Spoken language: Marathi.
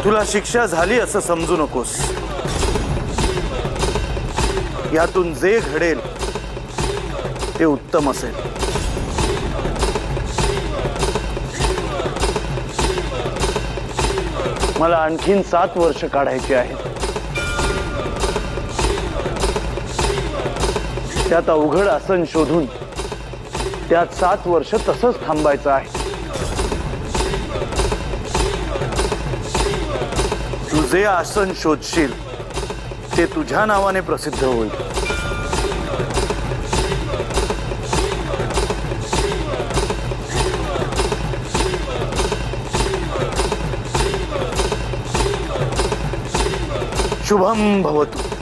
तुला शिक्षा झाली असं समजू नकोस। यातून जे घडेल ते उत्तम असेल। मला आणखीन 7 वर्ष काढायची आहेत। त्यात अवघड आसन शोधून त्यात 7 वर्ष तसंच थांबायचं आहे। तू जे आसन शोधशील ते तुझ्या नावाने प्रसिद्ध होईल। शुभम भवतु।